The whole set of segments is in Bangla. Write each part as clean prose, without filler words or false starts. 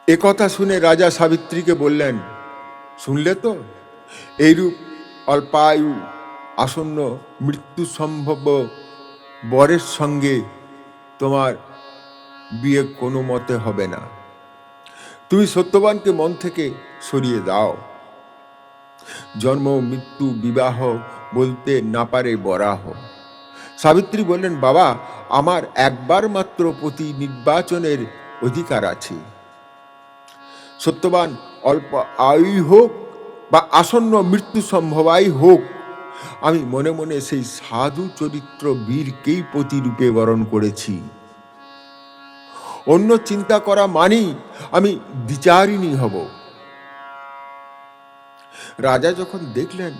একথা শুনে রাজা সাবিত্রীকে বললেন, শুনলে তো, এইরূপ অল্পায়ু আসন্ন মৃত্যু সম্ভব বরের সঙ্গে তোমার বিয়ে কোনো মতে হবে না। তুমি সত্যবানকে মন থেকে সরিয়ে দাও। জন্ম মৃত্যু বিবাহ বলতে না পারে বরাহ। সাবিত্রী বললেন, বাবা, আমার একবার মাত্র পতি নির্বাচনের অধিকার আছে। সত্যবান অল্প আয়ু হোক বা আসন্ন মৃত্যু সম্ভবাই হোক, আমি মনে মনে সেই সাধু চরিত্র বীরকেই পতিরূপে বরণ করেছি। অন্য চিন্তা করা মানেই আমি দ্বিচারিণী হব। রাজা যখন দেখলেন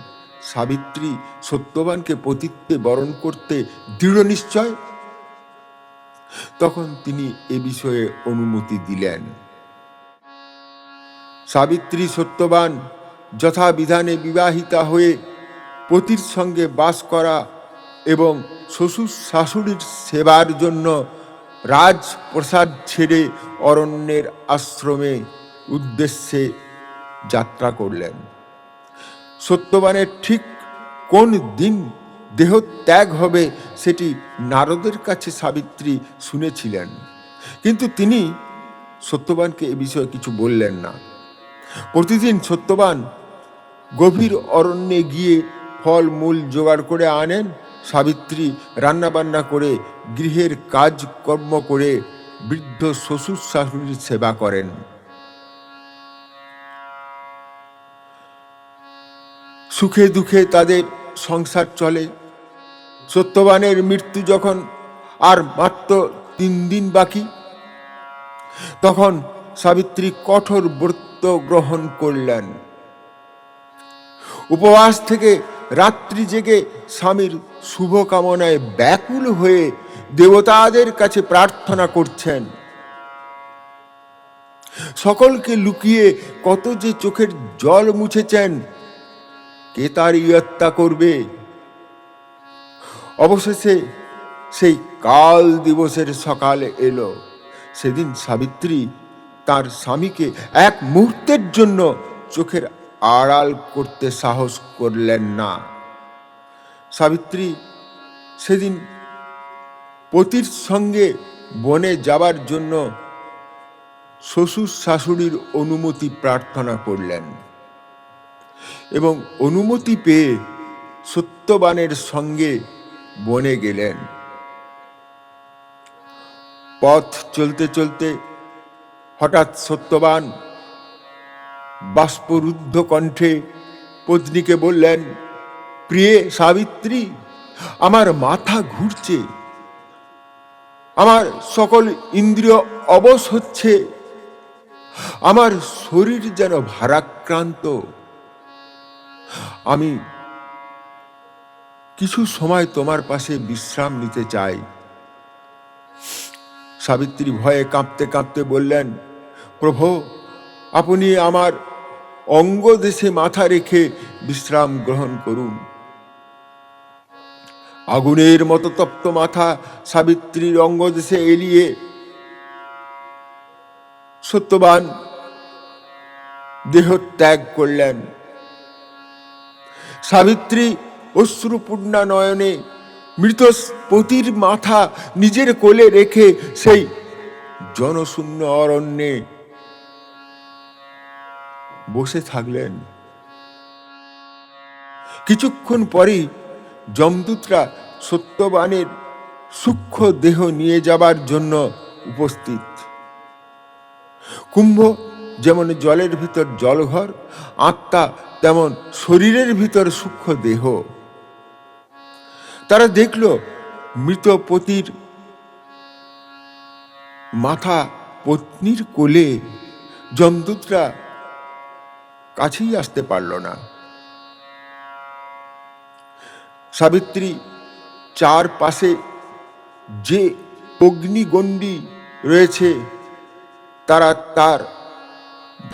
সাবিত্রী সত্যবানকে পতিত্বে বরণ করতে দৃঢ় নিশ্চয়, তখন তিনি এ বিষয়ে অনুমতি দিলেন। সাবিত্রী সত্যবান যথাবিধানে বিবাহিতা হয়ে পতির সঙ্গে বাস করা এবং শ্বশুর শাশুড়ির সেবার জন্য রাজপ্রসাদ ছেড়ে অরণ্যের আশ্রমে উদ্দেশ্যে যাত্রা করলেন। সত্যবানের ঠিক কোন দিন দেহ ত্যাগ হবে সেটি নারদের কাছে সাবিত্রী শুনেছিলেন, কিন্তু তিনি সত্যবানকে এ বিষয়ে কিছু বললেন না। প্রতিদিন সত্যবান গভীর অরণ্যে গিয়ে ফল মূল জোগাড় করে আনেন। সাবিত্রী রান্নাবান্না করে গৃহের কাজকর্ম করে বৃদ্ধ শ্বশুর শাশুড়ির সেবা করেন। সুখে দুঃখে তাদের সংসার চলে। সত্যবানের মৃত্যু যখন আর মাত্র 3 দিন বাকি, তখন সাবিত্রী কঠোর ব্রত গ্রহণ করলেন। উপবাস থেকে রাত্রি জেগে স্বামীর শুভ কামনায় ব্যাকুল হয়ে দেবতাদের কাছে প্রার্থনা করছেন। সকলকে লুকিয়ে কত যে চোখের জল মুছেছেন, কে তার ইয়ত্তা করবে? অবশেষে সেই কাল দিবসের সকালে এলো। সেদিন সাবিত্রী তার স্বামীকে এক মুহূর্তের জন্য চোখের আড়াল করতে সাহস করলেন না। সাবিত্রী সেদিন পতির সঙ্গে বনে যাবার জন্য শ্বশুর শাশুড়ির অনুমতি প্রার্থনা করলেন এবং অনুমতি পেয়ে সত্যবানের সঙ্গে বনে গেলেন। পথ চলতে চলতে হঠাৎ সত্যবান বাষ্পরুদ্ধ কণ্ঠে পত্নীকে বললেন, প্রিয়ে সাবিত্রী, আমার মাথা ঘুরছে, আমার সকল ইন্দ্রিয় অবশ হচ্ছে, আমার শরীর যেন ভারাক্রান্ত। আমি কিছু সময় তোমার পাশে বিশ্রাম নিতে চাই। সাবিত্রী ভয়ে কাঁপতে কাঁপতে বললেন, প্রভু, আপনি আমার অঙ্গ দেশে মাথা রেখে বিশ্রাম গ্রহণ করুন। আগুনের মতো তপ্ত মাথা সাবিত্রীর অঙ্গ দেশে এলিয়ে সত্যবান দেহ ত্যাগ করলেন। সাবিত্রী অশ্রুপূর্ণা নয়নে মৃত পতির মাথা নিজের কোলে রেখে সেই জনশূন্য অরণ্যে বসে থাকলেন। কিছুক্ষণ পরই যমদূতরা সত্যবানের সূক্ষ্ম দেহ নিয়ে যাবার জন্য উপস্থিত। কুম্ভ যেমন জলের ভিতর জলঘর, আত্মা তেমন শরীরের ভিতর সূক্ষ্ম দেহ। তারা দেখল মৃত পতির মাথা পত্নীর কোলে। যমদূতরা কাছেই আসতে পারল না। সাবিত্রী চারপাশে যে অগ্নিগণ্ডি রয়েছে তারা তার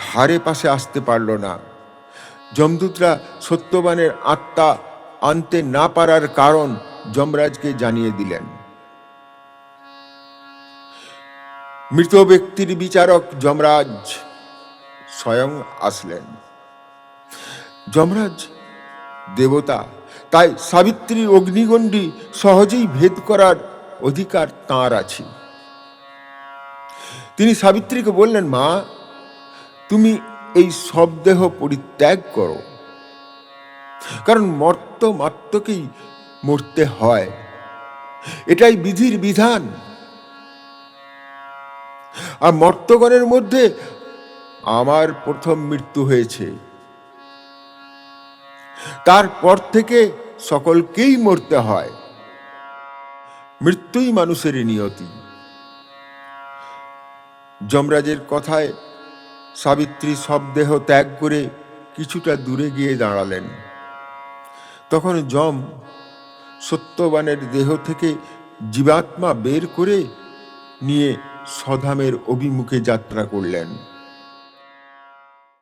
ধারে পাশে আসতে পারল না। যমদূতরা সত্যবানের আত্মা আনতে না পারার কারণ যমরাজকে জানিয়ে দিলেন। মৃত ব্যক্তির বিচারক যমরাজ স্বয়ং আসলেন। যমরাজ দেবতা, তাই সাবিত্রীর অগ্নিগণ্ডি সহজেই ভেদ করার অধিকার তাঁর আছে। তিনি সাবিত্রীকে বললেন, মা, তুমি এই সব দেহ পরিত্যাগ করো, কারণ মর্ত মাত্রকেই মরতে হয়, এটাই বিধির বিধান। আর মর্তগণের মধ্যে আমার প্রথম মৃত্যু হয়েছে, তারপর থেকে সকলকেই মরতে হয়। মৃত্যুই মানুষের নিয়তি। যমরাজের কথায় সাবিত্রী সব দেহ ত্যাগ করে কিছুটা দূরে গিয়ে দাঁড়ালেন। তখন যম সত্যবানের দেহ থেকে জীবাত্মা বের করে নিয়ে স্বধামের অভিমুখে যাত্রা করলেন।